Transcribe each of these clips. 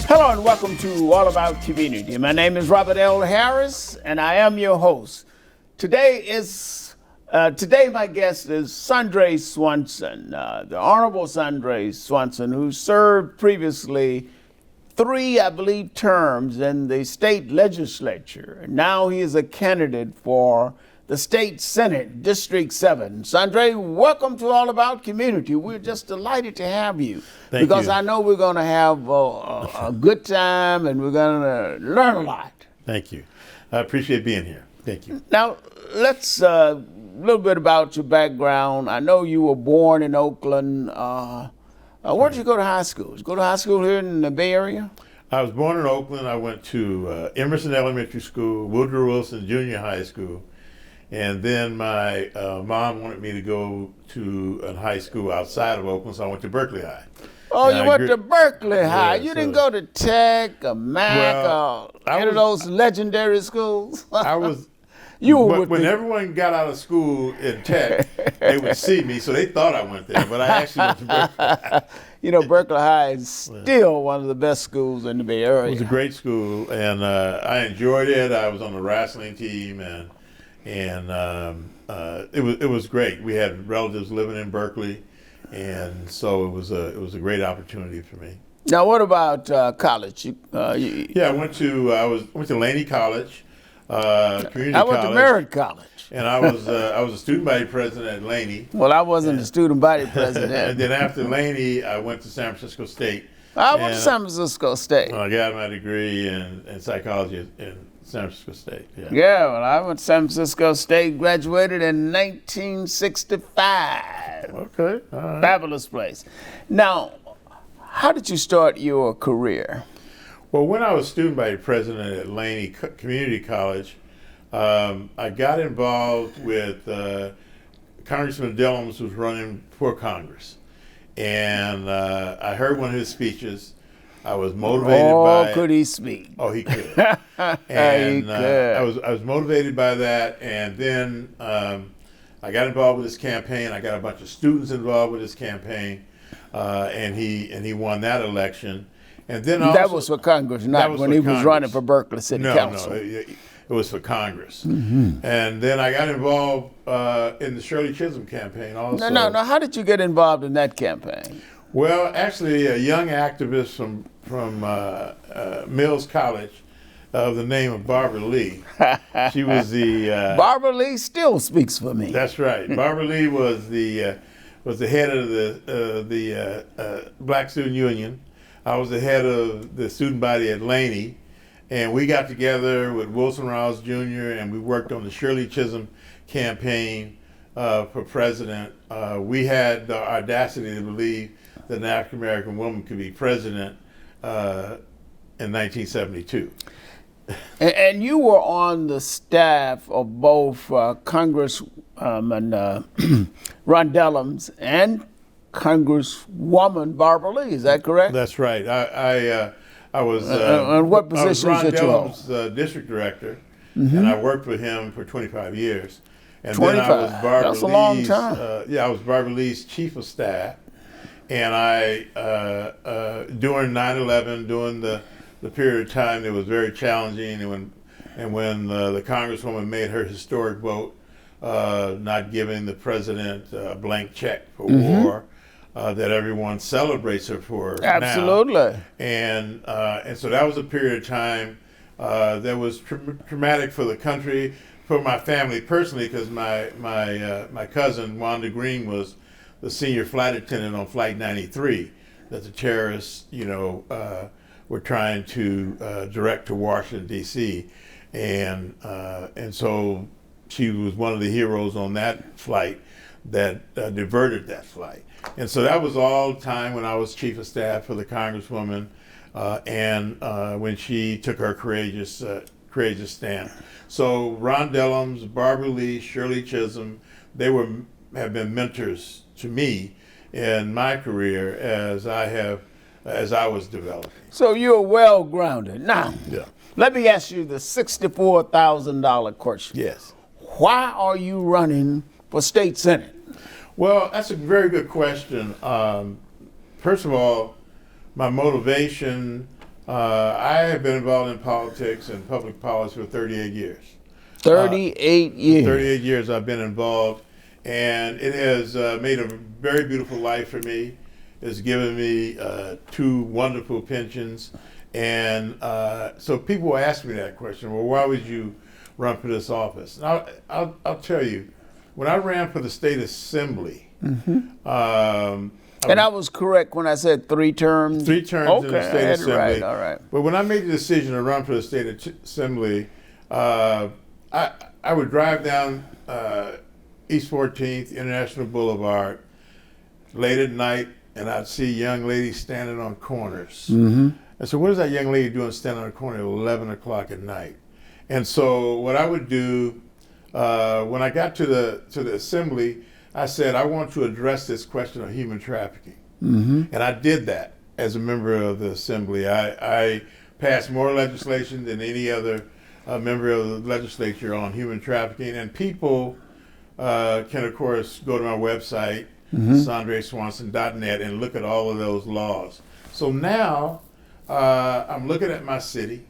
Hello and welcome to All About Community. My name is Robert L. Harris, and I am your host. Today my guest is Sundre Swanson, the Honorable Sundre Swanson, who served previously 3, I believe, terms in the state legislature. And now he is a candidate for the state senate, District 7. Sundre, welcome to All About Community. We're just delighted to have you. Thank because you. I know we're going to have a good time and we're going to learn a lot. Thank you. I appreciate being here. Thank you. Now, let's a little bit about your background. I know you were born in Oakland. Where did you go to high school? Did you go to high school here in the Bay Area? I was born in Oakland. I went to Emerson Elementary School, Woodrow Wilson Junior High School, and then my mom wanted me to go to a high school outside of Oakland, so I went to Berkeley High. Oh, you went to Berkeley High. Yeah, You didn't go to Tech or Mac or any of those legendary schools? I was. You were But when everyone got out of school in Tech, they would see me, so they thought I went there, but I actually went to Berkeley High. You know, Berkeley High is still one of the best schools in the Bay Area. It was a great school, and I enjoyed it. I was on the wrestling team, and it was great. We had relatives living in Berkeley, and so it was a great opportunity for me. Now, what about college? Yeah, I went to Laney College, community college. I went to Merritt College. And I was a student body president at Laney. Well, I wasn't a student body president. And then after Laney, I went to San Francisco State. I went to San Francisco State. I got my degree in psychology in San Francisco State. Yeah, well, I went to San Francisco State, graduated in 1965. Okay, all right. Fabulous place. Now, how did you start your career? Well, when I was student body president at Laney Community College, I got involved with Congressman Dillums, who was running for Congress. And I heard one of his speeches. I was motivated by. Oh, could he speak? Oh, he could. He And could. I was motivated by that. And then I got involved with his campaign. I got a bunch of students involved with his campaign, and he won that election. And then that was for Congress, not when he was running for Berkeley City Council. No, it was for Congress. Mm-hmm. And then I got involved in the Shirley Chisholm campaign also. No. How did you get involved in that campaign? Well, actually, a young activist from Mills College of the name of Barbara Lee. She was the Barbara Lee still speaks for me. That's right. Barbara Lee was the head of the Black Student Union. I was the head of the student body at Laney, and we got together with Wilson Rouse Jr. and we worked on the Shirley Chisholm campaign for president. We had the audacity to believe that an African American woman could be president in 1972. And you were on the staff of both Congressman Ron Dellums and Congresswoman Barbara Lee. Is that correct? That's right. I was. And what positions I was Ron did you hold? Dellums' district director, and I worked with him for 25 years. And 25. then I was Barbara That's a long Lee's, time. I was Barbara Lee's chief of staff, and I during 9/11, during the period of time that was very challenging, and when the Congresswoman made her historic vote, not giving the president a blank check for war. That everyone celebrates her for Absolutely. now. And so that was a period of time that was traumatic for the country, for my family personally, because my cousin Wanda Green was the senior flight attendant on Flight 93 that the terrorists were trying to direct to Washington D.C. and so she was one of the heroes on that flight that diverted that flight. And so that was all time when I was chief of staff for the Congresswoman, and when she took her courageous stand. So Ron Dellums, Barbara Lee, Shirley Chisholm, they have been mentors to me in my career as I was developing. So you're well grounded. Now, Yeah. let me ask you the $64,000 question. Yes. Why are you running for state senate? Well, that's a very good question. First of all, my motivation I have been involved in politics and public policy for 38 years. 38 years. 38 years I've been involved, and it has made a very beautiful life for me. It's given me 2 wonderful pensions. And so people ask me that question, well, why would you run for this office? And I'll tell you, when I ran for the state assembly, and I was correct when I said 3 terms? 3 terms in the Okay, I state had it assembly. right, all right. But when I made the decision to run for the state assembly, I would drive down East 14th, International Boulevard, late at night, and I'd see young ladies standing on corners. And so what is that young lady doing standing on a corner at 11 o'clock at night? And so what I would do, when I got to the assembly, I said, I want to address this question of human trafficking. And I did that as a member of the assembly. I passed more legislation than any other member of the legislature on human trafficking. And people can, of course, go to my website, SandreSwanson.net, and look at all of those laws. So now I'm looking at my city,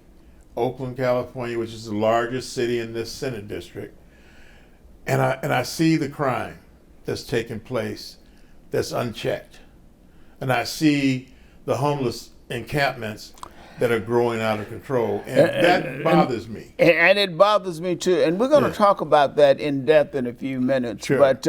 Oakland, California, which is the largest city in this Senate district, and I see the crime that's taking place that's unchecked. And I see the homeless encampments that are growing out of control. And that bothers me. And it bothers me too. And we're going to talk about that in depth in a few minutes. Sure. But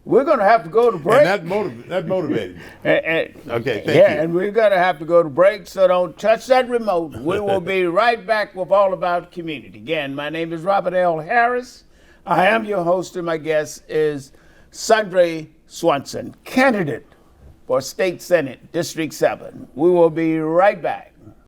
we're going to have to go to break. And that motivated me. Okay, thank you. Yeah, and we're going to have to go to break, so don't touch that remote. We will be right back with All About Community. Again, my name is Robert L. Harris. I am your host, and my guest is Sandre Swanson, candidate for State Senate, District 7. We will be right back.